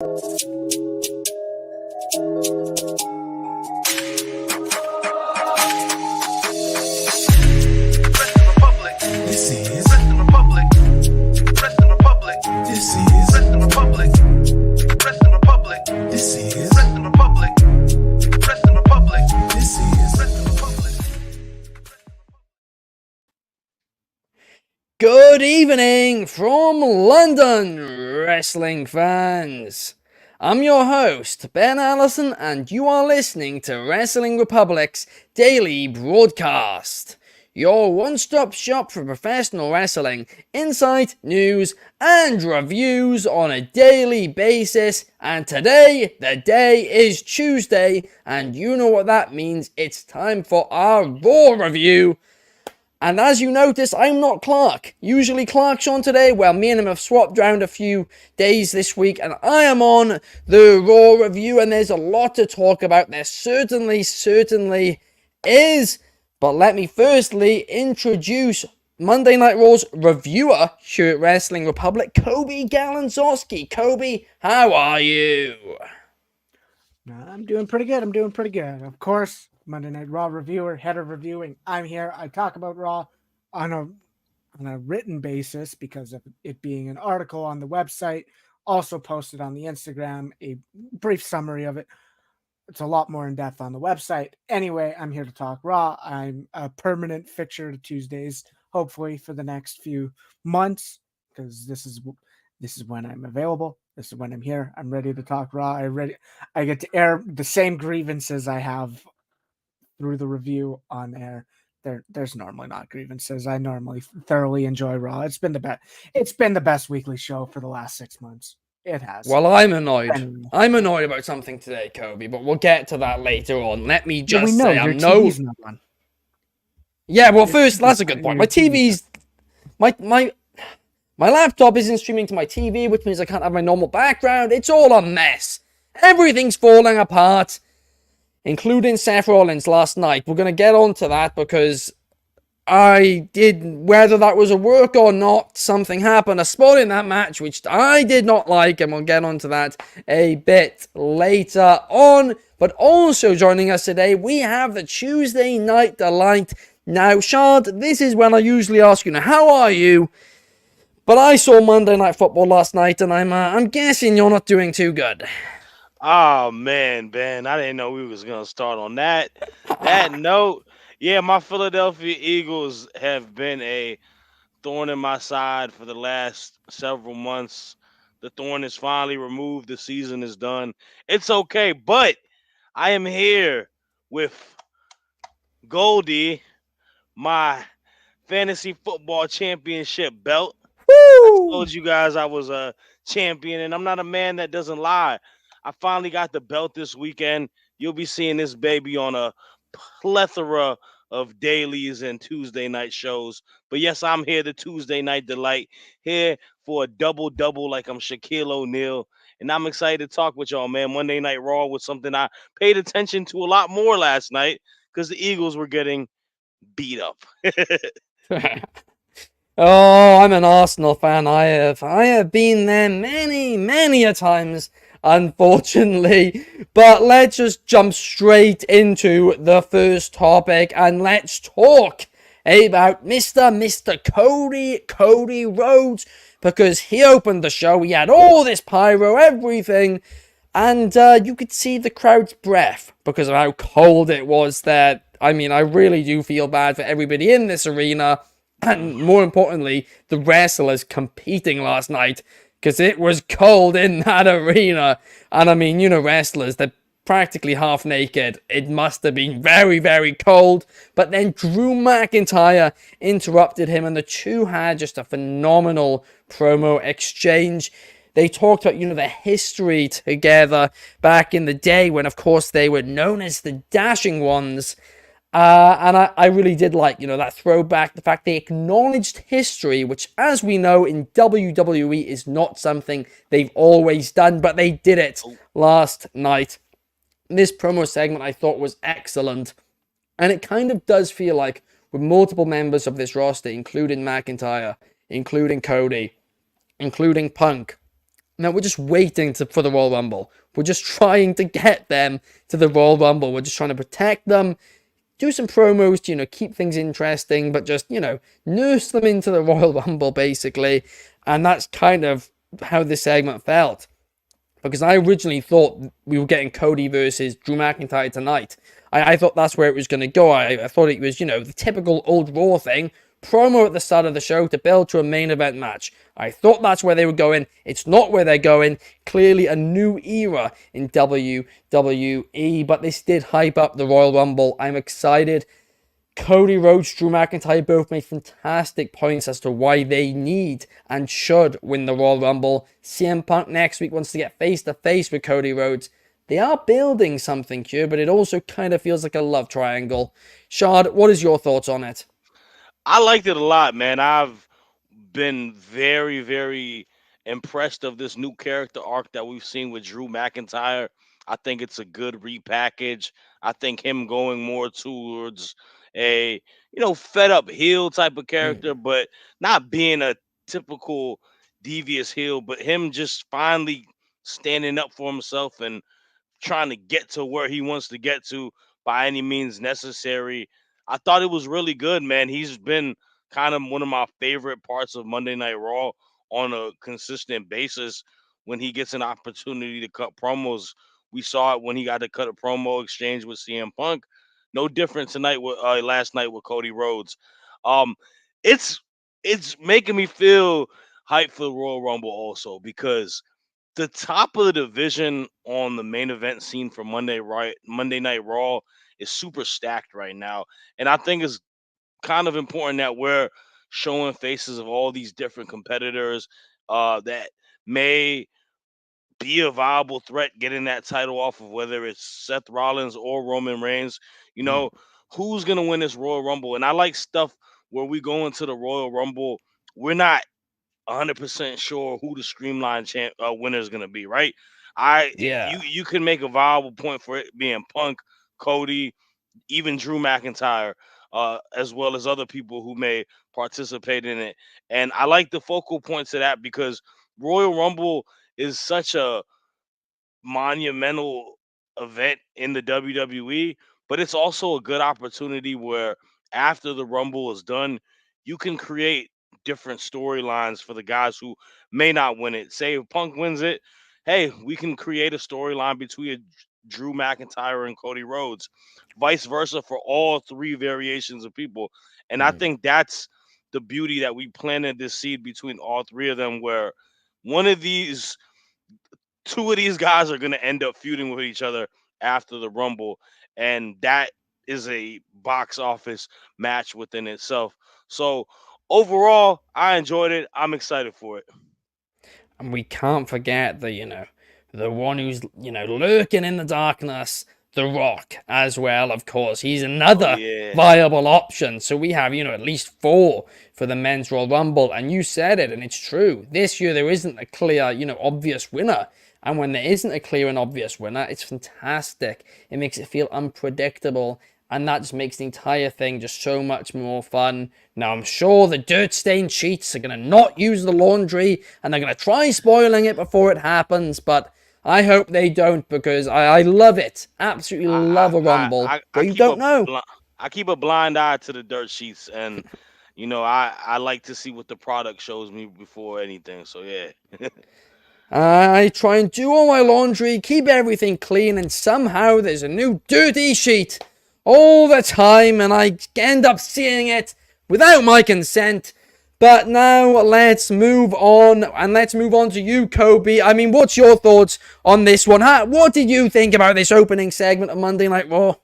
Good evening from London, wrestling fans. I'm your host, Ben Allison, and you are listening to Wrestling Republic's daily broadcast. Your one-stop shop for professional wrestling, insight, news, and reviews on a daily basis. And today, the day is Tuesday, and you know what that means. It's time for our Raw review. And as you notice, I'm not Clark. Usually Clark's on today. Well, me and him have swapped around a few days this week, and I am on the Raw review, and there's a lot to talk about. There certainly is. But let me firstly introduce Monday Night Raw's reviewer here at Wrestling Republic, Coby Galenzoski. Coby, how are you? I'm doing pretty good. Of course, Monday Night Raw reviewer, head of reviewing. I'm here. I talk about Raw on a written basis because of it being an article on the website, also posted on the Instagram, a brief summary of it. It's a lot more in depth on the website. Anyway, I'm here to talk Raw. I'm a permanent fixture to Tuesdays, hopefully for the next few months, because this is when I'm available. This is when I'm here. I'm ready to talk Raw. I get to air the same grievances I have through the review on air. There's normally not grievances. I normally thoroughly enjoy Raw. It's been the best weekly show for the last 6 months. It has. Well, I'm annoyed. I'm annoyed about something today, Coby, but we'll get to that later on. Let me just say I'm no... TV's not on. Yeah, well, first, that's a good point. My TV's... My laptop isn't streaming to my TV, which means I can't have my normal background. It's all a mess. Everything's falling apart, including Seth Rollins last night. We're going to get on to that because whether that was a work or not, something happened. A spot in that match which I did not like, and we'll get on to that a bit later on. But also joining us today, we have the Tuesday Night Delight. Now, Shad, this is when I usually ask you, now, how are you? But I saw Monday Night Football last night, and I'm guessing you're not doing too good. Oh, man, Ben, I didn't know we was going to start on that note. Yeah, my Philadelphia Eagles have been a thorn in my side for the last several months. The thorn is finally removed. The season is done. It's okay, but I am here with Goldie, my fantasy football championship belt. I told you guys I was a champion, and I'm not a man that doesn't lie. I finally got the belt this weekend. You'll be seeing this baby on a plethora of dailies and Tuesday night shows. But yes, I'm here, the Tuesday Night Delight, here for a double-double like I'm Shaquille O'Neal. And I'm excited to talk with y'all, man. Monday Night Raw was something I paid attention to a lot more last night because the Eagles were getting beat up. Oh, I'm an Arsenal fan. I have been there many a times, unfortunately. But let's just jump straight into the first topic, and let's talk about Mr. Cody Rhodes, because he opened the show. He had all this pyro, everything, and you could see the crowd's breath because of how cold it was there. I mean, I really do feel bad for everybody in this arena. And more importantly, the wrestlers competing last night, because it was cold in that arena. And I mean, you know, wrestlers, they're practically half naked. It must have been very cold. But then Drew McIntyre interrupted him, and the two had just a phenomenal promo exchange. They talked about, you know, their history together back in the day when, of course, they were known as the Dashing Ones. And I really did like, you know, that throwback, the fact they acknowledged history, which, as we know, in WWE is not something they've always done, but they did it last night. This promo segment I thought was excellent, and it kind of does feel like, with multiple members of this roster, including McIntyre, including Cody, including Punk, No, we're just waiting for the Royal Rumble. We're just trying to get them to the Royal Rumble. We're just trying to protect them, do some promos to, keep things interesting, but just, nurse them into the Royal Rumble, basically. And that's kind of how this segment felt. Because I originally thought we were getting Cody versus Drew McIntyre tonight. I thought that's where it was going to go. I thought it was, the typical old Raw thing. Promo at the start of the show to build to a main event match. I thought that's where they were going. It's not where they're going. Clearly a new era in WWE. But this did hype up the Royal Rumble. I'm excited. Cody Rhodes, Drew McIntyre both made fantastic points as to why they need and should win the Royal Rumble. CM Punk next week wants to get face to face with Cody Rhodes. They are building something here, but it also kind of feels like a love triangle. Shad, what is your thoughts on it? I liked it a lot, man. I've been very, very impressed of this new character arc that we've seen with Drew McIntyre. I think it's a good repackage. I think him going more towards a, fed up heel type of character, but not being a typical devious heel, but him just finally standing up for himself and trying to get to where he wants to get to by any means necessary. I thought it was really good, man. He's been kind of one of my favorite parts of Monday Night Raw on a consistent basis when he gets an opportunity to cut promos. We saw it when he got to cut a promo exchange with CM Punk. No different tonight with last night with Cody Rhodes. Um, it's it's making me feel hyped for the Royal Rumble also because the top of the division on the main event scene for Monday Night Raw is super stacked right now, and I think it's kind of important that we're showing faces of all these different competitors that may be a viable threat getting that title off of whether it's Seth Rollins or Roman Reigns. You know, who's gonna win this Royal Rumble? And I like stuff where we go into the Royal Rumble. We're not 100% sure who the streamline winner is going to be, right? Yeah. You can make a viable point for it being Punk, Cody, even Drew McIntyre, as well as other people who may participate in it. And I like the focal points of that because Royal Rumble is such a monumental event in the WWE, but it's also a good opportunity where after the Rumble is done, you can create different storylines for the guys who may not win it. Say if Punk wins it, hey, we can create a storyline between Drew McIntyre and Cody Rhodes, vice versa for all three variations of people. And I think that's the beauty that we planted this seed between all three of them, where one of these two of these guys are going to end up feuding with each other after the Rumble, and that is a box office match within itself. So overall, I enjoyed it. I'm excited for it. And we can't forget the one who's, lurking in the darkness, The Rock, as well, of course. He's Oh another yeah. viable option. So we have, at least 4 for the Men's Royal Rumble. And you said it, and it's true. This year, there isn't a clear, obvious winner. And when there isn't a clear and obvious winner, it's fantastic. It makes it feel unpredictable. And that just makes the entire thing just so much more fun. Now, I'm sure the dirt-stained sheets are going to not use the laundry, and they're going to try spoiling it before it happens, but I hope they don't, because I love it. Absolutely love a Rumble I where you keep don't know. I keep a blind eye to the dirt sheets, and I like to see what the product shows me before anything. So yeah. I try and do all my laundry, keep everything clean, and somehow there's a new dirty sheet all the time, and I end up seeing it without my consent. But now let's move on, and let's move on to you, Coby. I mean, what's your thoughts on this one? What did you think about this opening segment of Monday Night Raw?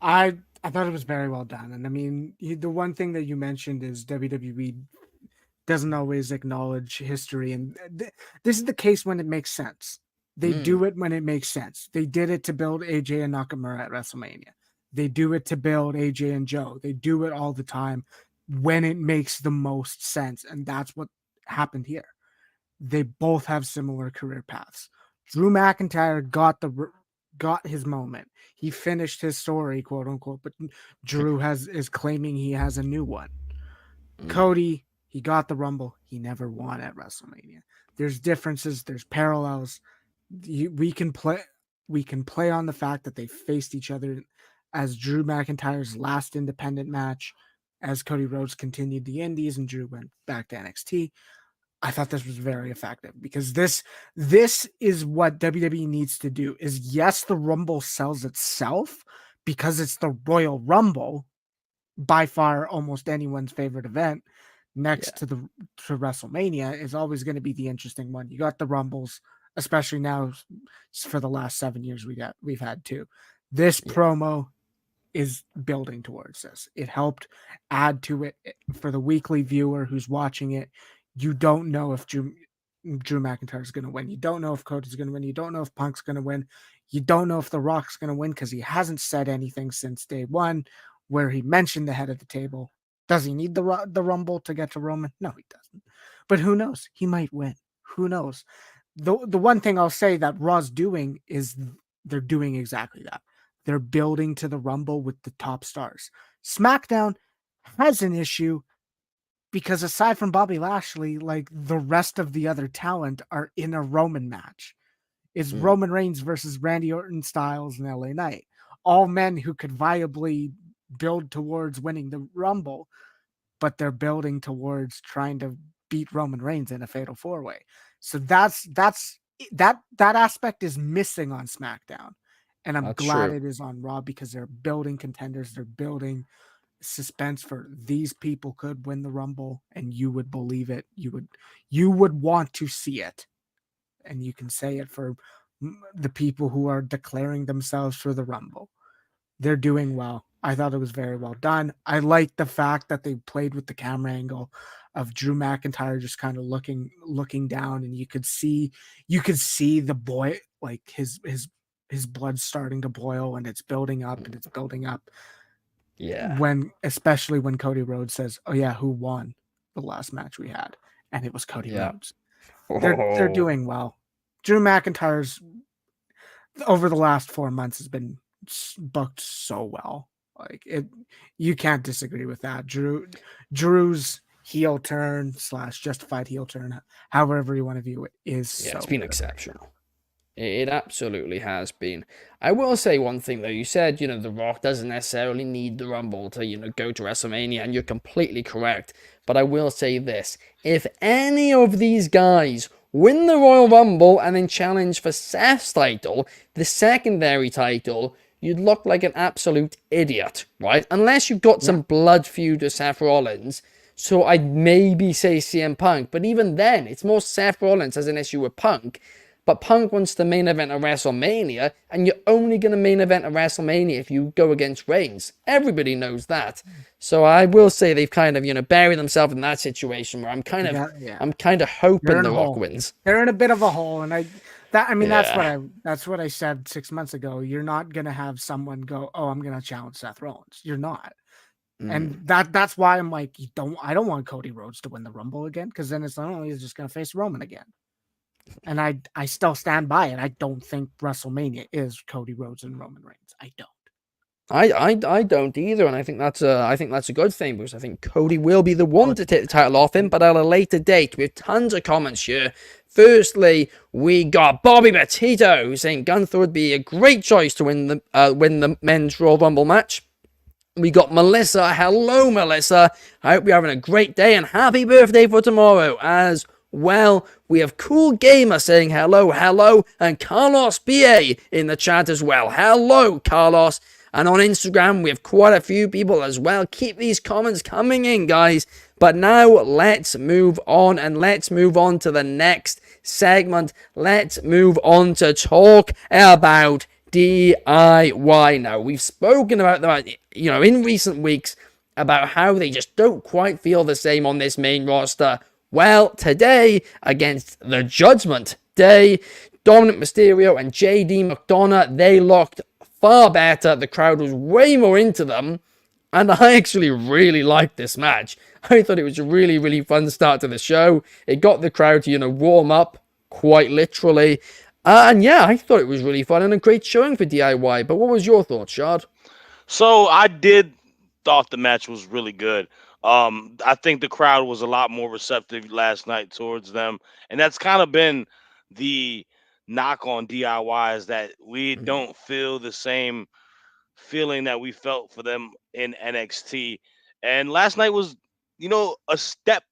I thought it was very well done, and I mean, the one thing that you mentioned is WWE doesn't always acknowledge history, and this is the case when it makes sense. They do it when it makes sense. They did it to build AJ and Nakamura at WrestleMania. They do it to build AJ and Joe. They do it all the time when it makes the most sense, and that's what happened here. They both have similar career paths. Drew McIntyre got his moment. He finished his story, quote unquote, but Drew is claiming he has a new one. Cody, he got the Rumble. He never won at WrestleMania. There's differences, there's parallels. We can play on the fact that they faced each other as Drew McIntyre's last independent match, as Cody Rhodes continued the Indies and Drew went back to NXT. I thought this was very effective because this is what WWE needs to do. Is yes, the Rumble sells itself because it's the Royal Rumble, by far almost anyone's favorite event next to WrestleMania is always going to be the interesting one. You got the Rumbles, especially now for the last 7 years we've had two. This promo is building towards this. It helped add to it for the weekly viewer who's watching it. You don't know if Drew McIntyre is going to win. You don't know if Cody's going to win. You don't know if Punk's going to win. You don't know if The Rock's going to win because he hasn't said anything since day one where he mentioned the head of the table. Does he need the Rumble to get to Roman? No, he doesn't. But who knows? He might win. Who knows? The one thing I'll say that Raw's doing is they're doing exactly that. They're building to the Rumble with the top stars. SmackDown has an issue because aside from Bobby Lashley, like the rest of the other talent are in a Roman match. It's Roman Reigns versus Randy Orton, Styles, and LA Knight. All men who could viably build towards winning the Rumble, but they're building towards trying to beat Roman Reigns in a fatal 4-way. So that aspect is missing on SmackDown. And I'm glad it is on Raw because they're building contenders. They're building suspense for these people could win the Rumble and you would believe it. You would want to see it. And you can say it for the people who are declaring themselves for the Rumble. They're doing well. I thought it was very well done. I like the fact that they played with the camera angle of Drew McIntyre just kind of looking down, and you could see the boy, like his blood starting to boil, and it's building up and it's building up. Yeah. Especially when Cody Rhodes says, "Oh yeah, who won the last match we had?" And it was Cody Rhodes. They're doing well. Drew McIntyre's over the last 4 months has been booked so well. Like it, you can't disagree with that. Drew's heel turn / justified heel turn, however you want to view it, is it's been exceptional. It absolutely has been. I will say one thing though. You said, The Rock doesn't necessarily need the Rumble to, go to WrestleMania, and you're completely correct. But I will say this. If any of these guys win the Royal Rumble and then challenge for Seth's title, the secondary title, you'd look like an absolute idiot, right? Unless you've got some blood feud with Seth Rollins. So I'd maybe say CM Punk. But even then, it's more Seth Rollins has an issue with Punk. But Punk wants the main event of WrestleMania, and you're only going to main event of WrestleMania if you go against Reigns. Everybody knows that. So I will say they've kind of, buried themselves in that situation where I'm kind of hoping The Rock wins. They're in a bit of a hole, and that's what I said 6 months ago. You're not going to have someone go, "Oh, I'm going to challenge Seth Rollins." You're not. And that's why I'm like, I don't want Cody Rhodes to win the Rumble again, because then it's not only he's just going to face Roman again. And I still stand by it. I don't think WrestleMania is Cody Rhodes and Roman Reigns. I don't. I don't either, and I think that's a good thing, because I think Cody will be the one to take the title off him, but at a later date. We have tons of comments here. Firstly, we got Bobby Petito saying Gunther would be a great choice to win the men's Royal Rumble match. We got Melissa. Hello, Melissa. I hope you're having a great day, and happy birthday for tomorrow as well. We have Cool Gamer saying hello, and Carlos BA in the chat as well. Hello, Carlos. And on Instagram, we have quite a few people as well. Keep these comments coming in, guys. But now, let's move on, and let's move on to the next segment. Let's move on to talk about DIY. Now, we've spoken about that, in recent weeks, about how they just don't quite feel the same on this main roster. Well, today, against the Judgment Day, Dominic Mysterio and JD McDonough, they looked far better. The crowd was way more into them, and I actually really liked this match. I thought it was a really, really fun start to the show. It got the crowd to, warm up, quite literally. And yeah, I thought it was really fun and a great showing for DIY. But what was your thoughts, Shad? So I did thought the match was really good. I think the crowd was a lot more receptive last night towards them, and that's kind of been the knock on DIY is that we don't feel the same feeling that we felt for them in NXT. And last night was, a step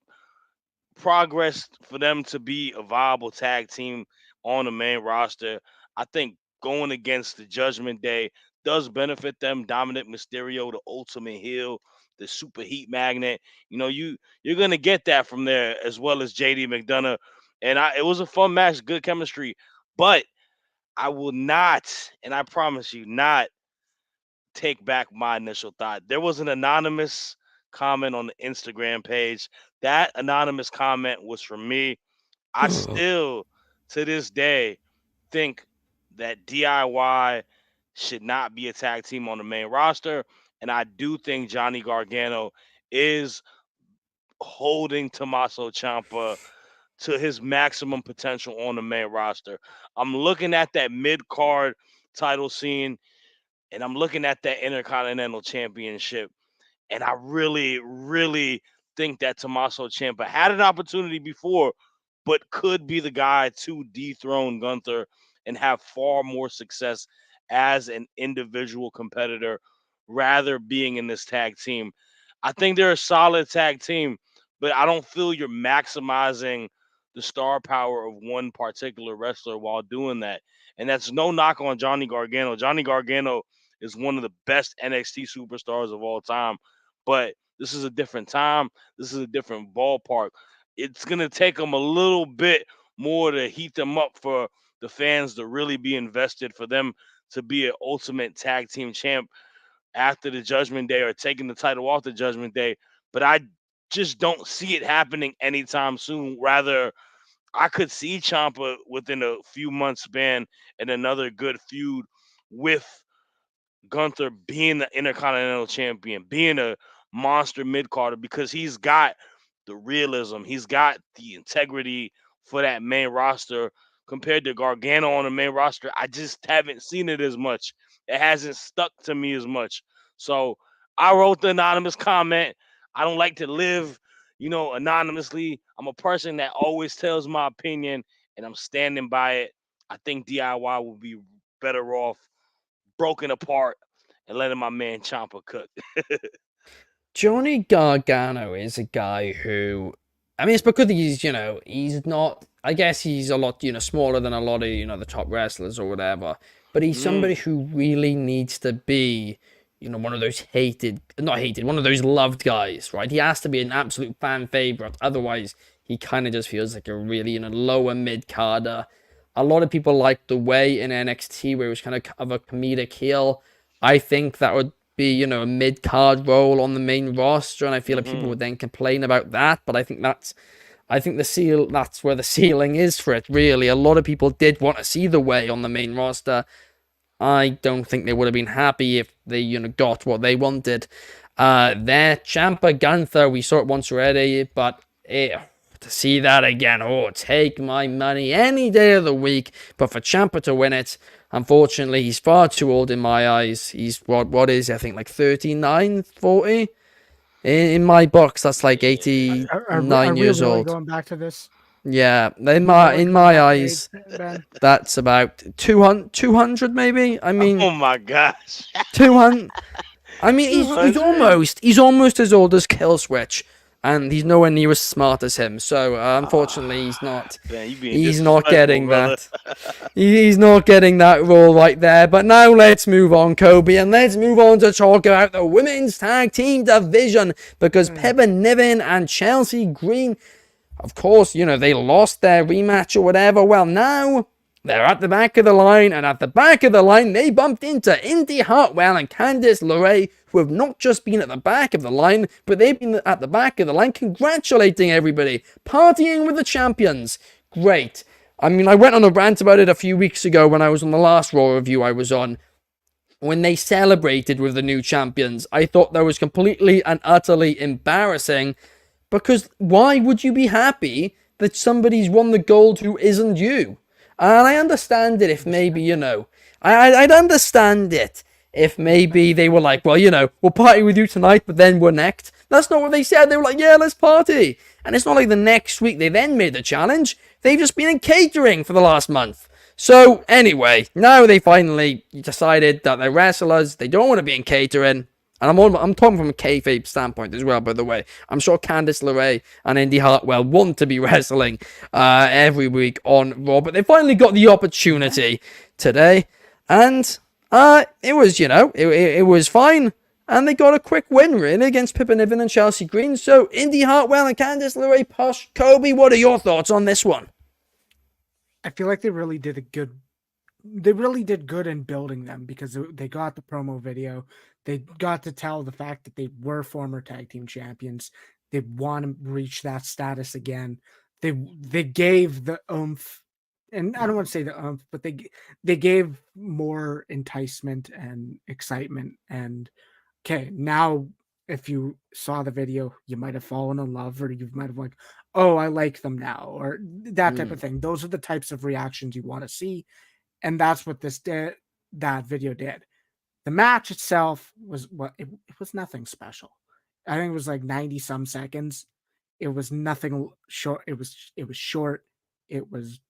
progress for them to be a viable tag team on the main roster. I think going against the Judgment Day does benefit them. Dominic Mysterio, the ultimate heel, the super heat magnet. You're gonna get that from there as well as JD McDonough. And it was a fun match, good chemistry. But I will not, and I promise you, not take back my initial thought. There was an anonymous comment on the Instagram page. That anonymous comment was from me. I still, to this day, think that DIY should not be a tag team on the main roster. And I do think Johnny Gargano is holding Tommaso Ciampa to his maximum potential on the main roster. I'm looking at that mid card title scene and I'm looking at that Intercontinental Championship, and I really, really think that Tommaso Ciampa had an opportunity before, but could be the guy to dethrone Gunther and have far more success as an individual competitor, rather being in this tag team. I think they're a solid tag team, but I don't feel you're maximizing the star power of one particular wrestler while doing that. And that's no knock on Johnny Gargano. Johnny Gargano is one of the best NXT superstars of all time. But this is a different time. This is a different ballpark. It's going to take them a little bit more to heat them up for the fans to really be invested, for them to be an ultimate tag team champ after the Judgment Day or taking the title off the Judgment Day. But I just don't see it happening anytime soon. Rather, I could see Ciampa within a few months span and another good feud with Gunther being the Intercontinental Champion, being a monster mid carder, because he's got the realism, he's got the integrity for that main roster. Compared to Gargano on the main roster, I just haven't seen it as much. It hasn't stuck to me as much. So I wrote the anonymous comment. I don't like to live, anonymously. I'm a person that always tells my opinion, and I'm standing by it. I think DIY will be better off broken apart and letting my man Ciampa cook. Johnny Gargano is a guy who, I mean, it's because he's not, I guess he's a lot, smaller than a lot of, the top wrestlers or whatever, but he's somebody who really needs to be, one of those one of those loved guys, right? He has to be an absolute fan favorite. Otherwise, he kind of just feels like a really, lower mid-carder. A lot of people like the way in NXT where it was kind of a comedic heel. I think that would be, a mid-card role on the main roster, and I feel like people would then complain about that, but I think that's where the ceiling is for it, really. A lot of people did want to see the way on the main roster. I don't think they would have been happy if they, got what they wanted. There, Ciampa Gunther, we saw it once already, but to see that again, take my money any day of the week. But for Ciampa to win it, unfortunately, he's far too old in my eyes. He's, what is he? I think like 39, 40? In my box, that's like 89 are years we really old. going back to this? Yeah, in my eyes, that's about 200 maybe. I mean, Oh my gosh. 200. I mean, he's almost as old as Killswitch, and he's nowhere near as smart as him. So unfortunately, he's not. Man, He's not getting brother. that. He's not getting that role right there. But now let's move on, Coby, and let's move on to talk about the women's tag team division, because Pepper Niven and Chelsea Green, of course, they lost their rematch or whatever. Well, now they're at the back of the line, and at the back of the line, they bumped into Indy Hartwell and Candice LeRae, who have not just been at the back of the line, but they've been at the back of the line congratulating everybody, partying with the champions. Great. I mean, I went on a rant about it a few weeks ago when I was on the last Raw review I was on. When they celebrated with the new champions, I thought that was completely and utterly embarrassing, because why would you be happy that somebody's won the gold who isn't you? And I understand it if maybe, I'd understand it if maybe they were like, well, we'll party with you tonight, but then we're next. That's not what they said. They were like, yeah, let's party. And it's not like the next week they then made the challenge. They've just been in catering for the last month. So anyway, now they finally decided that they're wrestlers. They don't want to be in catering. And I'm talking from a kayfabe standpoint as well, by the way. I'm sure Candice LeRae and Indy Hartwell want to be wrestling every week on Raw, but they finally got the opportunity today. And it was, it was fine. And they got a quick win, really, against Pippa Niven and Chelsea Green. So, Indy Hartwell and Candice LeRae push. Coby, what are your thoughts on this one? I feel like they really did good in building them, because they got the promo video. They got to tell the fact that they were former tag team champions. They want to reach that status again. They gave the oomph, and I don't want to say the oomph, but they gave more enticement and excitement. And okay, now if you saw the video, you might have fallen in love, or you might have like, oh, I like them now, or that type of thing. Those are the types of reactions you want to see. And that's what that video did. The match itself was it was nothing special. I think it was like 90 some seconds. It was nothing short. It was short. It was,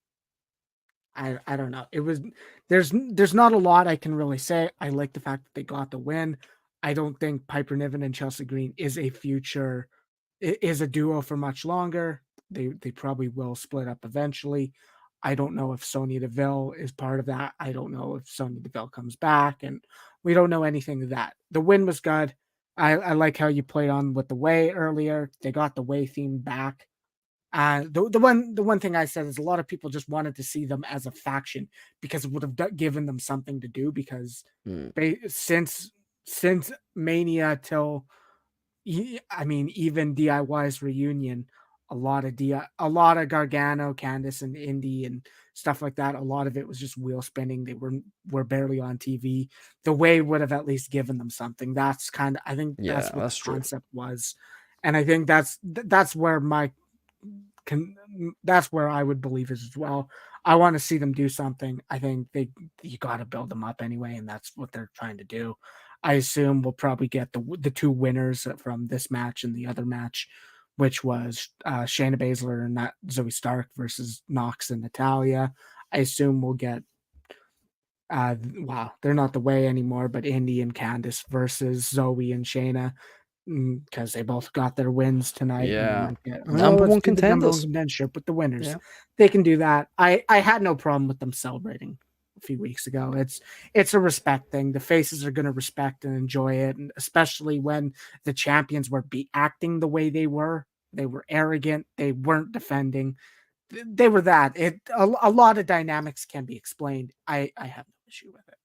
I don't know. It was, there's not a lot I can really say. I like the fact that they got the win. I don't think Piper Niven and Chelsea Green is a duo for much longer. They probably will split up eventually. I don't know if Sonya Deville is part of that. I don't know if Sonya Deville comes back, and we don't know anything of that. The win was good. I like how you played on with the way earlier. They got the way theme back. The one thing I said is a lot of people just wanted to see them as a faction, because it would have given them something to do, because since Mania till, I mean, even DIY's reunion, a lot of Gargano, Candice, and Indy and stuff like that. A lot of it was just wheel spinning. They were barely on TV. The way would have at least given them something. That's kind of, I think that's what the concept was, and I think that's where that's where I would believe is as well. I want to see them do something. I think you got to build them up anyway, and that's what they're trying to do. I assume we'll probably get the two winners from this match and the other match, which was Shayna Baszler and Zoe Stark versus Nox and Natalya. I assume we'll get, they're not the way anymore, but Indy and Candice versus Zoe and Shayna, because they both got their wins tonight. Yeah. Number one contenders with the winners. Yeah. They can do that. I had no problem with them celebrating a few weeks ago. It's a respect thing. The faces are going to respect and enjoy it, and especially when the champions were acting the way they were. They were arrogant. They weren't defending. They were that. A lot of dynamics can be explained. I have no issue with it.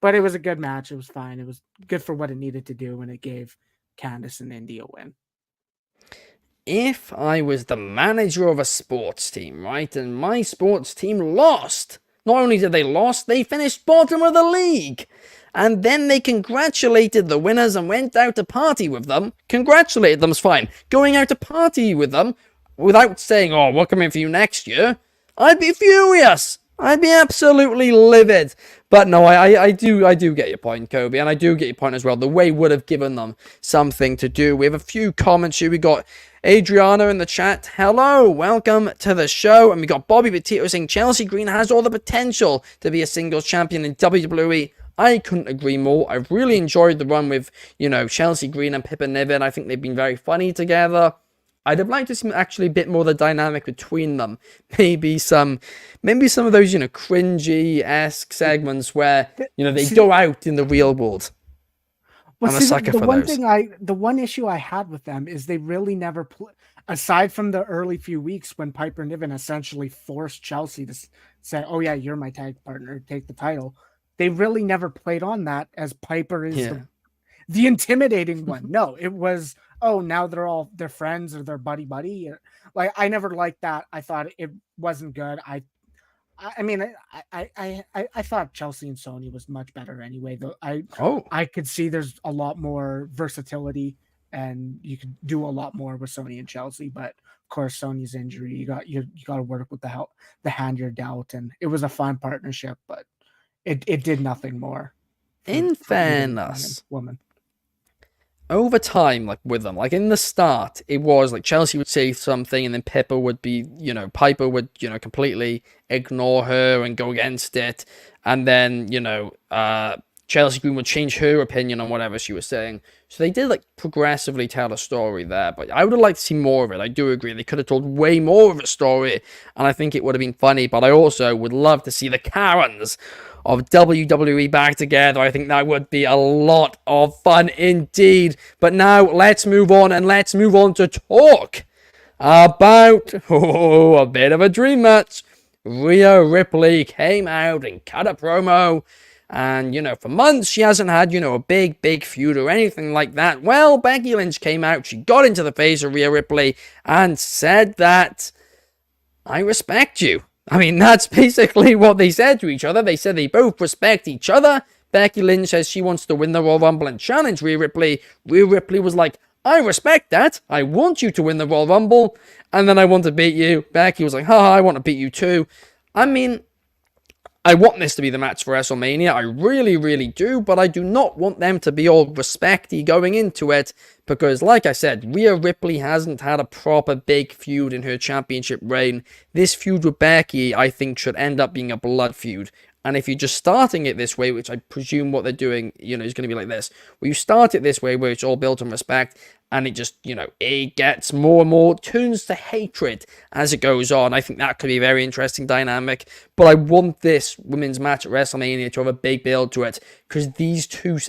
But it was a good match. It was fine. It was good for what it needed to do, and it gave Candice and Indy a win. If I was the manager of a sports team, right, and my sports team lost, not only did they lost, they finished bottom of the league. And then they congratulated the winners and went out to party with them. Congratulated them's fine. Going out to party with them without saying, oh, we're coming for you next year, I'd be furious. I'd be absolutely livid. But no, I do get your point, Coby, and I do get your point as well. The way would have given them something to do. We have a few comments here. We got Adriana in the chat. Hello, welcome to the show. And we got Bobby Petito saying Chelsea Green has all the potential to be a singles champion in WWE. I couldn't agree more. I've really enjoyed the run with, Chelsea Green and Pippa Niven. I think they've been very funny together. I'd have liked to see actually a bit more of the dynamic between them. Maybe some of those, cringy-esque segments where, they go out in the real world. Well, I'm a sucker for those. The one issue I had with them is they really never aside from the early few weeks when Piper Niven essentially forced Chelsea to say, oh yeah, you're my tag partner, take the title. They really never played on that as Piper is the intimidating one. No, it was, oh, now they're friends or they're buddy. Like, I never liked that. I thought it wasn't good. I thought Chelsea and Sonya was much better anyway. Though I could see there's a lot more versatility and you could do a lot more with Sonya and Chelsea. But of course, Sonya's injury, you got to work with the hand you're dealt, and it was a fun partnership, but it did nothing more. In fairness, woman. over time, like with them, like in the start, it was like Chelsea would say something and then Piper would be, Piper would, completely ignore her and go against it. And then, Chelsea Green would change her opinion on whatever she was saying. So they did like progressively tell a story there, but I would have liked to see more of it. I do agree. They could have told way more of a story, and I think it would have been funny, but I also would love to see the Karens of WWE back together. I think that would be a lot of fun indeed. But now let's move on, and let's move on to talk about a bit of a dream match. Rhea Ripley came out and cut a promo. And, for months she hasn't had, a big feud or anything like that. Well, Becky Lynch came out, she got into the face of Rhea Ripley and said that, I respect you. I mean, that's basically what they said to each other. They said they both respect each other. Becky Lynch says she wants to win the Royal Rumble and challenge Rhea Ripley. Rhea Ripley was like, I respect that. I want you to win the Royal Rumble, and then I want to beat you. Becky was like, I want to beat you too. I mean, I want this to be the match for WrestleMania. I really, really do, but I do not want them to be all respecty going into it because, like I said, Rhea Ripley hasn't had a proper big feud in her championship reign. This feud with Becky, I think, should end up being a blood feud. And if you're just starting it this way, which I presume what they're doing, is going to be like this, where you start it this way, where it's all built on respect, and it just, it gets more and more, turns to hatred as it goes on. I think that could be a very interesting dynamic, but I want this women's match at WrestleMania to have a big build to it, because these two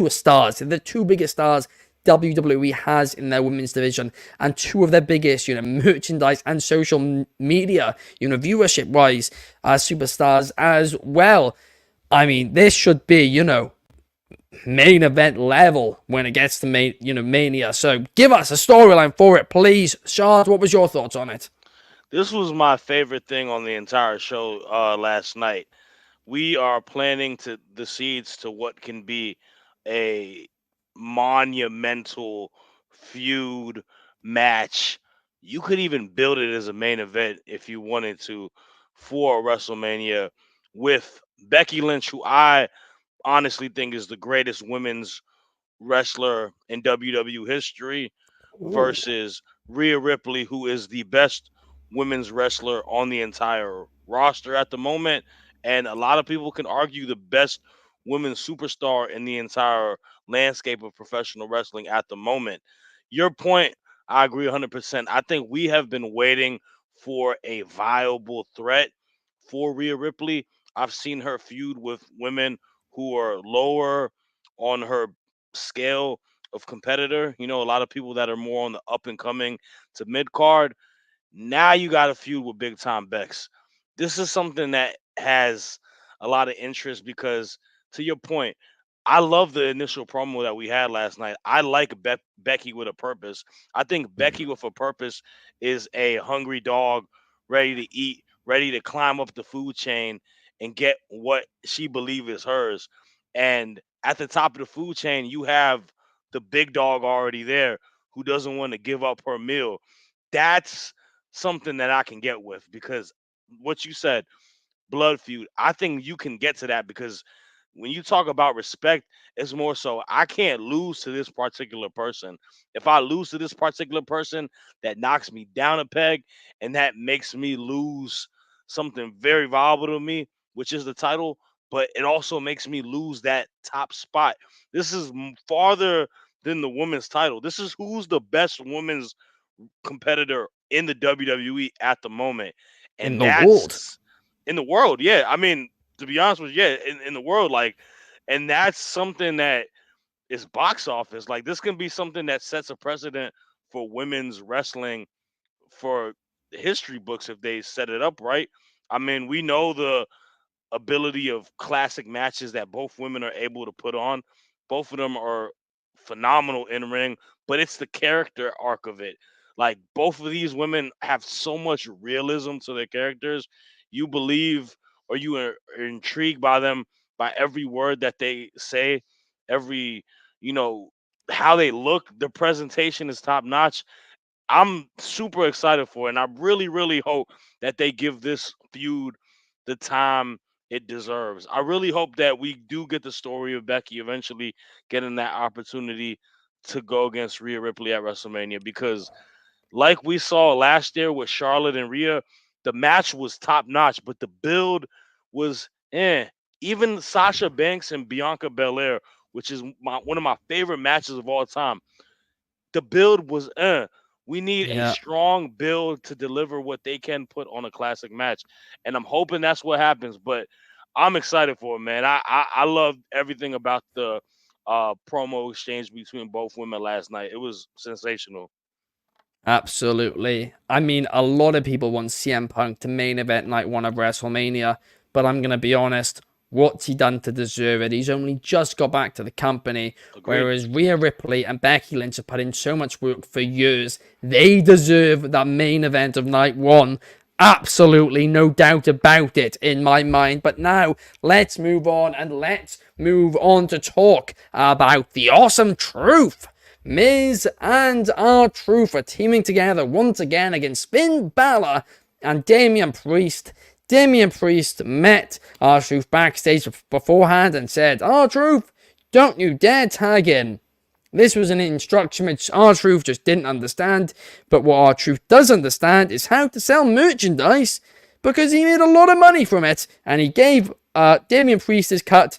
are stars. They're the two biggest stars WWE has in their women's division, and two of their biggest, merchandise and social media, viewership wise, superstars as well. I mean, this should be, main event level when it gets to Mania. So give us a storyline for it, please. Shad, what was your thoughts on it? This was my favorite thing on the entire show last night. We are planting to the seeds to what can be a monumental feud match. You could even build it as a main event if you wanted to for WrestleMania with Becky Lynch, who I honestly think is the greatest women's wrestler in WW history, Ooh. versus Rhea Ripley, who is the best women's wrestler on the entire roster at the moment. And a lot of people can argue the best women's superstar in the entire landscape of professional wrestling at the moment. Your point, I agree 100%. I think we have been waiting for a viable threat for Rhea Ripley. I've seen her feud with women who are lower on her scale of competitor. A lot of people that are more on the up and coming to mid card. Now you got a feud with big time Bex. This is something that has a lot of interest because, to your point, I love the initial promo that we had last night. I like Becky with a purpose. I think Becky with a purpose is a hungry dog ready to eat, ready to climb up the food chain and get what she believes is hers. And at the top of the food chain, you have the big dog already there who doesn't want to give up her meal. That's something that I can get with because what you said, blood feud, I think you can get to that because when you talk about respect, it's more so I can't lose to this particular person. If I lose to this particular person, that knocks me down a peg and that makes me lose something very valuable to me, which is the title, but it also makes me lose that top spot. This is farther than the women's title. This is who's the best women's competitor in the WWE at the moment. In And the world. that's in the world. Yeah. I mean, to be honest with you, yeah, in the world, like, and that's something that is box office. Like, this can be something that sets a precedent for women's wrestling for the history books if they set it up right. I mean, we know the ability of classic matches that both women are able to put on. Both of them are phenomenal in ring, but it's the character arc of it. Like both of these women have so much realism to their characters. You believe or you are intrigued by them by every word that they say, every, you know, how they look. The presentation is top notch. I'm super excited for it, and I really, really hope that they give this feud the time it deserves. I really hope that we do get the story of Becky eventually getting that opportunity to go against Rhea Ripley at WrestleMania because, like we saw last year with Charlotte and Rhea, the match was top notch, but the build was eh. Even Sasha Banks and Bianca Belair, which is one of my favorite matches of all time, the build was we need a Yeah. strong build to deliver what they can put on a classic match, and I'm hoping that's what happens. But I'm excited for it, man. I love everything about the promo exchange between both women last night. It was sensational. Absolutely. I mean, a lot of people want CM Punk to main event night one of WrestleMania, but I'm going to be honest, what's he done to deserve it? He's only just got back to the company, Agreed. whereas Rhea Ripley and Becky Lynch have put in so much work for years. They deserve that main event of night one. Absolutely, no doubt about it in my mind. But now, let's move on to talk about the awesome truth. Miz and R-Truth are teaming together once again against Finn Balor and Damian Priest. Damian Priest met R-Truth backstage beforehand and said, R-Truth, don't you dare tag in. This was an instruction which R-Truth just didn't understand, but what R-Truth does understand is how to sell merchandise because he made a lot of money from it, and he gave Damian Priest his cut.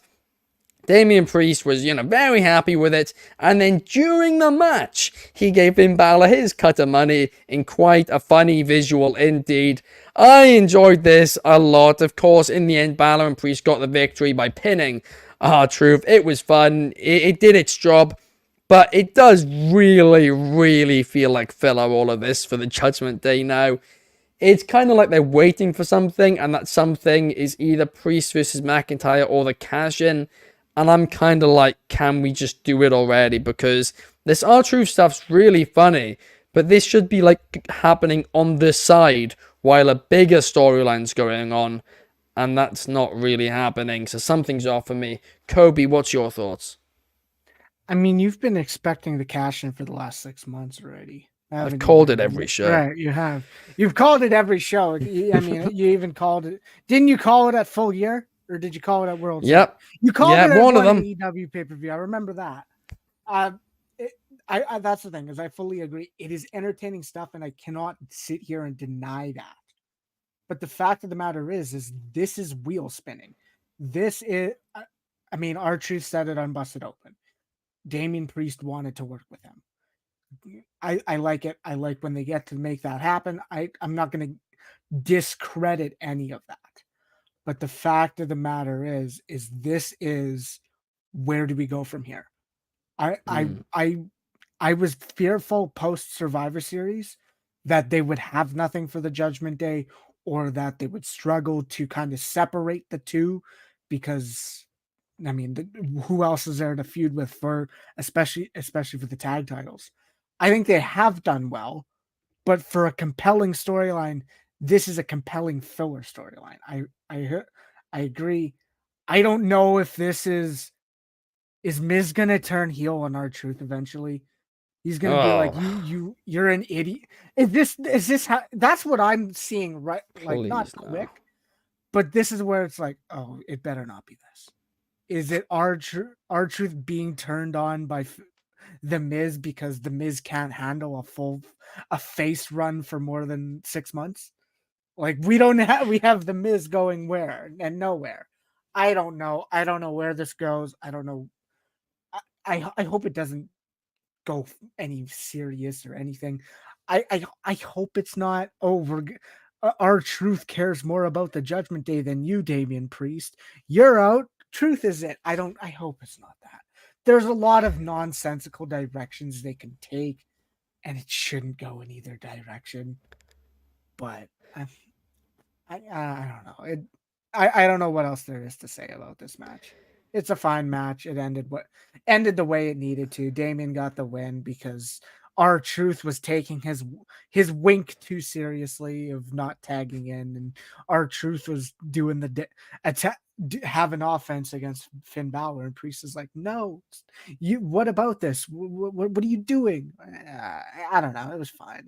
Damian Priest was, very happy with it. And then during the match, he gave Finn Balor his cut of money in quite a funny visual indeed. I enjoyed this a lot. Of course, in the end, Balor and Priest got the victory by pinning R-Truth. It was fun. It did its job. But it does really, really feel like filler, all of this, for the Judgment Day now. It's kind of like they're waiting for something, and that something is either Priest versus McIntyre or the cash-in. And I'm kind of like, can we just do it already? Because this R-Truth stuff's really funny, but this should be like happening on the side while a bigger storyline's going on, and that's not really happening. So something's off for me. Coby, what's your thoughts? I mean, you've been expecting the cash in for the last 6 months already. I've called it every show. Right, you have. You've called it every show. I mean, you even called it. Didn't you call it at Full Year? Or did you call it at World? Yep. You called it at one of them. AEW pay-per-view. I remember that. That's the thing, is I fully agree. It is entertaining stuff, and I cannot sit here and deny that. But the fact of the matter is this is wheel spinning. This is, I mean, R-Truth said it on Busted Open. Damian Priest wanted to work with him. I like it. I like when they get to make that happen. I'm not going to discredit any of that. But the fact of the matter is this is, where do we go from here? I was fearful post Survivor Series that they would have nothing for the Judgment Day, or that they would struggle to kind of separate the two, because I mean, who else is there to feud with for, especially for the tag titles? I think they have done well, but for a compelling storyline, this is a compelling filler storyline. I agree. I don't know if this is Miz gonna turn heel on R-Truth eventually. He's gonna be like, you're an idiot. Is this how? That's what I'm seeing, right? Like, Please, not no. quick, but this is where it's like, oh, it better not be this. Is it R-Truth being turned on by the Miz because the Miz can't handle a face run for more than 6 months? Like, we have the Miz going where and nowhere. I don't know. I don't know where this goes. I don't know. I hope it doesn't go any serious or anything. I hope it's not over. R-Truth cares more about the Judgment Day than you, Damian Priest. You're out. Truth is it. I hope it's not that. There's a lot of nonsensical directions they can take, and it shouldn't go in either direction. But I don't know. I don't know what else there is to say about this match. It's a fine match. It ended the way it needed to. Damian got the win because R-Truth was taking his wink too seriously of not tagging in, and R-Truth was doing the have an offense against Finn Balor, and Priest is like, no, what about this? What are you doing? I don't know. It was fine.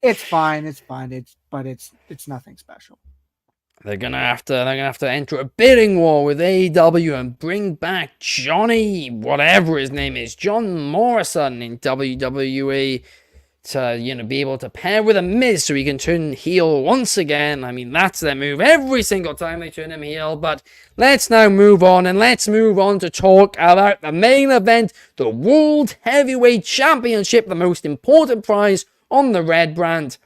It's fine. It's nothing special. they're gonna have to enter a bidding war with AEW and bring back Johnny, whatever his name is, John Morrison in WWE to, be able to pair with a Miz so he can turn heel once again. I mean, that's their move every single time they turn him heel. But let's now move on, and let's move on to talk about the main event, the World Heavyweight Championship, the most important prize on the red brand.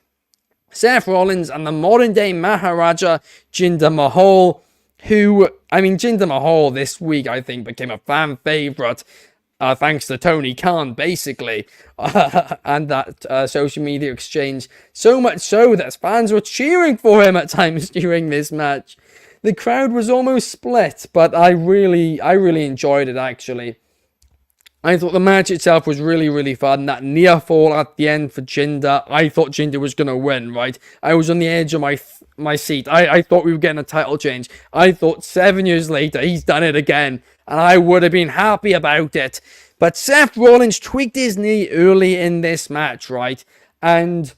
Seth Rollins and the modern day Maharaja Jinder Mahal, Jinder Mahal this week I think became a fan favorite thanks to Tony Khan basically and that social media exchange, so much so that fans were cheering for him at times during this match. The crowd was almost split, but I really enjoyed it actually. I thought the match itself was really, really fun. That near fall at the end for Jinder. I thought Jinder was going to win, right? I was on the edge of my seat. I thought we were getting a title change. I thought 7 years later, he's done it again. And I would have been happy about it. But Seth Rollins tweaked his knee early in this match, right? And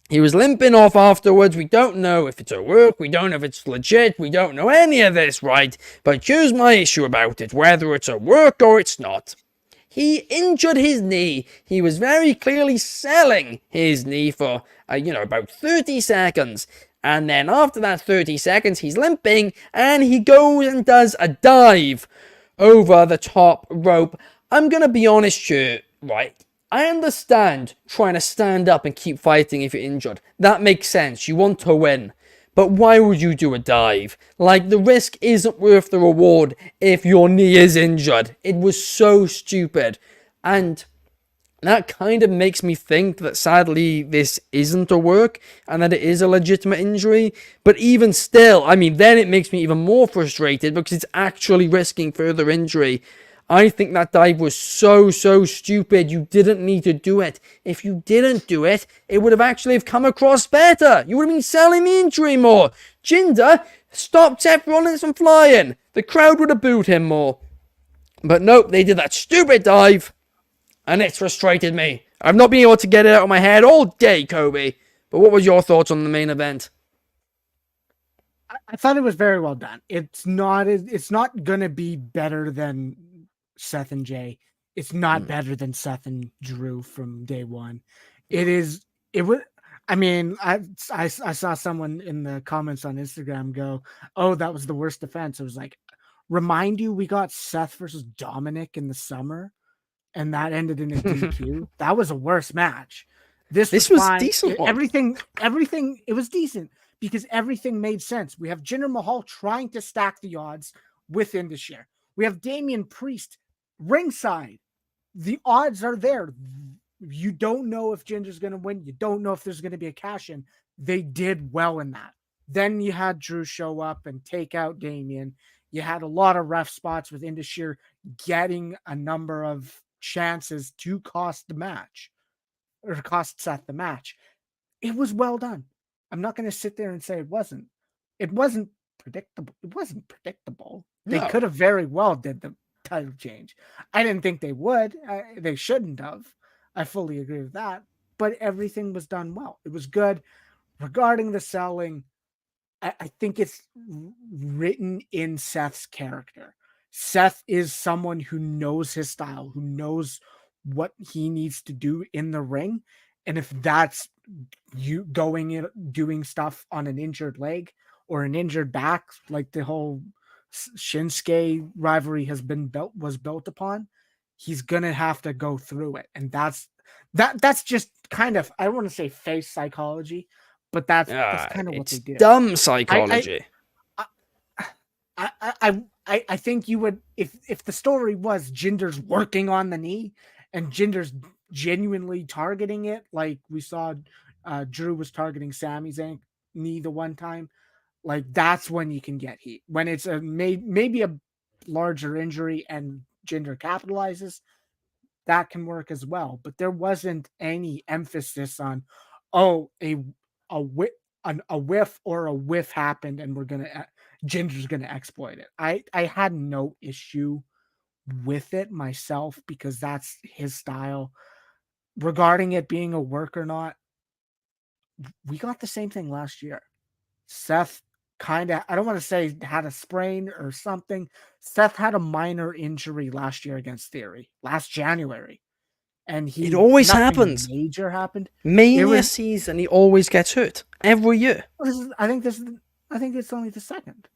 he was limping off afterwards. We don't know if it's a work. We don't know if it's legit. We don't know any of this, right? But here's my issue about it. Whether it's a work or it's not. He injured his knee. He was very clearly selling his knee for, about 30 seconds. And then after that 30 seconds, he's limping and he goes and does a dive over the top rope. I'm going to be honest here, right? I understand trying to stand up and keep fighting if you're injured. That makes sense. You want to win. But why would you do a dive? Like, the risk isn't worth the reward if your knee is injured. It was so stupid. And that kind of makes me think that sadly this isn't a work and that it is a legitimate injury. But even still, then it makes me even more frustrated because it's actually risking further injury. I think that dive was so stupid. You didn't need to do it. If you didn't do it, it would have actually come across better. You would have been selling the injury more. Jinder stopped Seth Rollins from flying. The crowd would have booed him more. But nope, they did that stupid dive. And it's frustrated me. I've not been able to get it out of my head all day, Coby. But what was your thoughts on the main event? I thought it was very well done. It's not going to be better than Seth and Jay. It's not better than Seth and Drew from day one. I saw someone in the comments on Instagram go, "Oh, that was the worst defense." I was like, remind you, we got Seth versus Dominic in the summer, and that ended in a DQ. That was a worse match. This was fine. Decent. Everything. It was decent because everything made sense. We have Jinder Mahal trying to stack the odds with Indus. We have Damian Priest ringside. The odds are there. You don't know if Jinder's going to win. You don't know if there's going to be a cash in. They did well in that. Then you had Drew show up and take out Damian. You had a lot of ref spots with Indus getting a number of chances to cost the match or cost Seth the match. It was well done. I'm not going to sit there and say it wasn't. It wasn't predictable. They could have very well did the title change. I didn't think they would. They shouldn't have. I fully agree with that. But everything was done well. It was good. Regarding the selling, I think it's written in Seth's character. Seth is someone who knows his style, who knows what he needs to do in the ring. And if that's you going in, doing stuff on an injured leg or an injured back, like the whole Shinsuke rivalry was built upon, he's gonna have to go through it. And that's just kind of, I don't want to say face psychology, but that's kind of what they do. Dumb psychology. I think you would, if the story was Jinder's working on the knee and Jinder's genuinely targeting it, like we saw Drew was targeting Sammy's knee the one time, like that's when you can get heat. When it's maybe a larger injury and Jinder capitalizes, that can work as well. But there wasn't any emphasis on, a whiff or a whiff happened and Jinder's gonna exploit it. I had no issue with it myself because that's his style. Regarding it being a work or not, we got the same thing last year. Seth kind of, I don't want to say had a sprain or something. Seth had a minor injury last year against Theory, last January, and It always nothing happens. major happened. It Mania was, season, he always gets hurt every year. I think it's only the second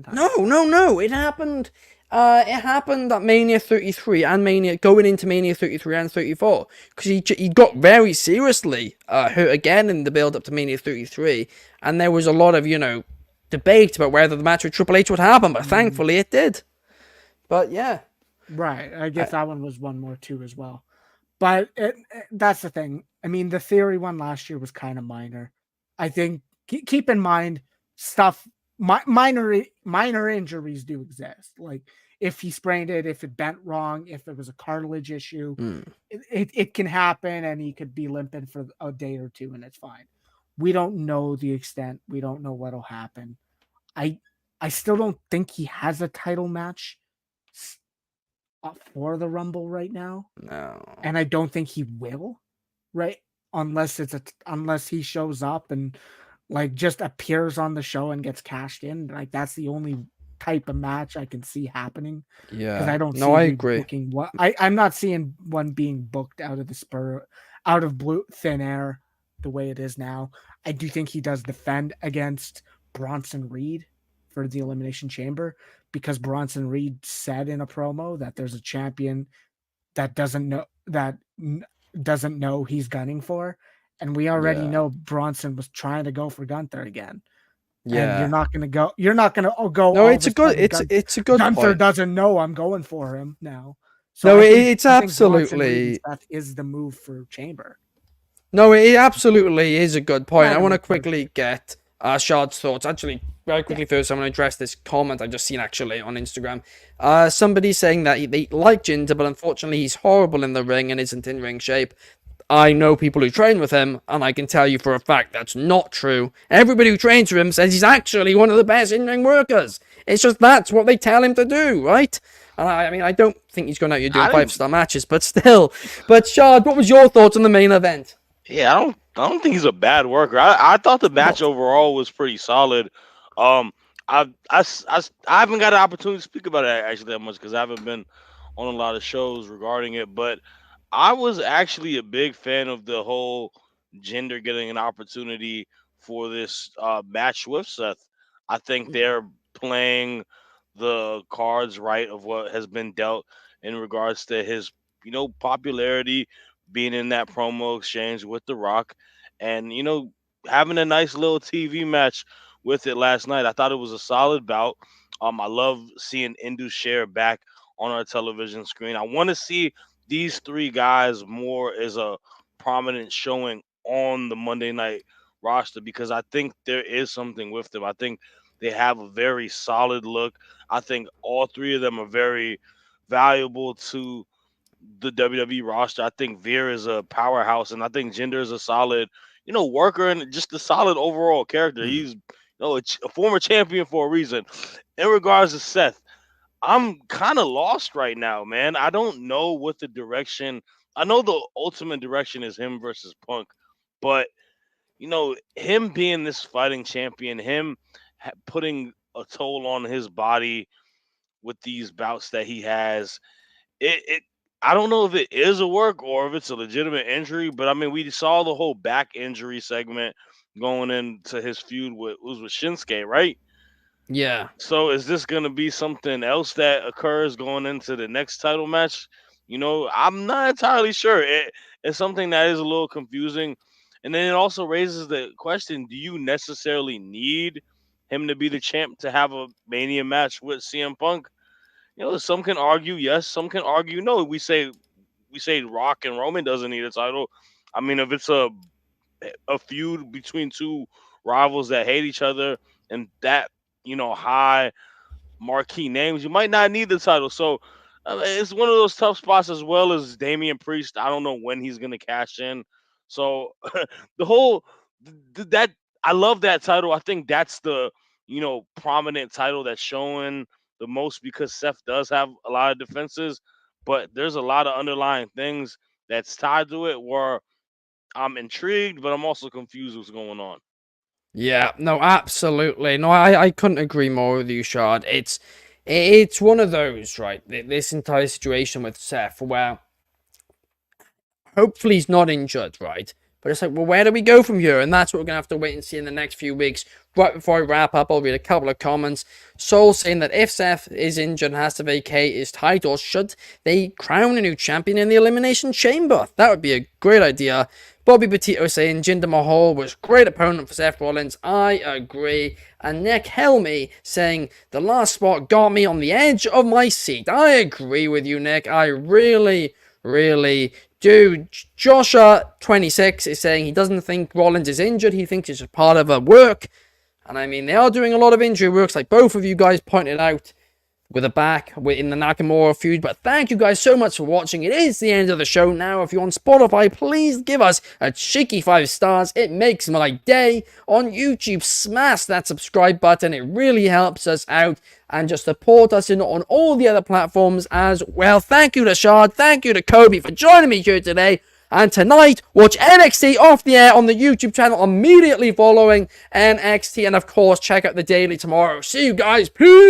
time. No. It happened at Mania 33 and Mania going into Mania 33 and 34 because he got very seriously hurt again in the build up to Mania 33, and there was a lot of debate about whether the match with Triple H would happen, but thankfully it did. But yeah, Right. I guess that one was one more too as well. But that's the thing. I mean, the Theory one last year was kind of minor. I think keep in mind stuff. Minor injuries do exist. Like if he sprained it, if it bent wrong, if it was a cartilage issue, it can happen, and he could be limping for a day or two, and it's fine. We don't know the extent. We don't know what'll happen. I I still don't think he has a title match for the Rumble right now, no. and I don't think he will, right? Unless he shows up and like just appears on the show and gets cashed in. Like that's the only type of match I can see happening because Yeah. I don't No, see I agree. booking what I'm not seeing one being booked out of blue thin air the way it is now. I do think he does defend against Bronson Reed for the Elimination Chamber because Bronson Reed said in a promo that there's a champion that doesn't know he's gunning for, and we already Yeah. know Bronson was trying to go for Gunther again. And you're Yeah. not gonna go. You're not gonna go No, all of it's a a good. sudden. It's a good Gunther point. doesn't know I'm going for him now. So No, it's I think Bronson Reed and absolutely. Seth is the move for Chamber. No, it absolutely is a good point. I Kind of want to makes sense. quickly get Shad's thoughts. Actually, very quickly Yeah. first, I'm going to address this comment I just seen actually on Instagram. Somebody saying that they like Jinder, but unfortunately he's horrible in the ring and isn't in ring shape. I know people who train with him, and I can tell you for a fact that's not true. Everybody who trains with him says he's actually one of the best in-ring workers. It's just that's what they tell him to do, right? And I mean, I don't think he's going out here doing I didn't. 5-star matches, but still. But Shad, what was your thoughts on the main event? Yeah, I don't think he's a bad worker. I thought the match Not. overall was pretty solid. Um, I haven't got an opportunity to speak about it actually that much because I haven't been on a lot of shows regarding it. But I was actually a big fan of the whole gender getting an opportunity for this match with Seth. I think they're playing the cards right of what has been dealt in regards to his popularity being in that promo exchange with The Rock, and having a nice little TV match with it last night. I thought it was a solid bout. I love seeing Indu share back on our television screen. I want to see these three guys more as a prominent showing on the Monday night roster because I think there is something with them. I think they have a very solid look. I think all three of them are very valuable to the WWE roster. I think Veer is a powerhouse, and I think Jinder is a solid, worker and just a solid overall character. He's, a former champion for a reason. In regards to Seth, I'm kind of lost right now, man. I don't know what the direction. I know the ultimate direction is him versus Punk, but him being this fighting champion, him putting a toll on his body with these bouts that he has, it I don't know if it is a work or if it's a legitimate injury, but I mean we saw the whole back injury segment going into his feud with Shinsuke, right? Yeah. So is this gonna be something else that occurs going into the next title match? I'm not entirely sure. It's something that is a little confusing. And then it also raises the question, do you necessarily need him to be the champ to have a mania match with CM Punk? Some can argue yes, some can argue no. We say Rock and Roman doesn't need a title. I mean, if it's a feud between two rivals that hate each other and that high marquee names, you might not need the title. So it's one of those tough spots as well as Damian Priest. I don't know when he's gonna cash in. So the whole that I love that title. I think that's the prominent title that's showing the most because Seth does have a lot of defenses, but there's a lot of underlying things that's tied to it where I'm intrigued, but I'm also confused what's going on. Yeah, no, absolutely. No, I couldn't agree more with you, Shad. It's one of those, right? This entire situation with Seth, where hopefully he's not injured, right? But it's like, well, where do we go from here? And that's what we're going to have to wait and see in the next few weeks. Right before I wrap up, I'll read a couple of comments. Soul saying that if Seth is injured and has to vacate his title, should they crown a new champion in the Elimination Chamber? That would be a great idea. Bobby Petito saying Jinder Mahal was great opponent for Seth Rollins. I agree. And Nick Helmy saying the last spot got me on the edge of my seat. I agree with you, Nick. I really do. Joshua26 is saying he doesn't think Rollins is injured. He thinks it's a part of a work. And I mean, they are doing a lot of injury works, like both of you guys pointed out, with a back in the Nakamura feud. But thank you guys so much for watching. It is the end of the show now. If you're on Spotify, please give us a cheeky 5 stars. It makes my day. On YouTube, smash that subscribe button. It really helps us out. And just support us on all the other platforms as well. Thank you to Shad. Thank you to Coby for joining me here today. And tonight, watch NXT off the air on the YouTube channel immediately following NXT. And of course, check out the Daily tomorrow. See you guys. Peace.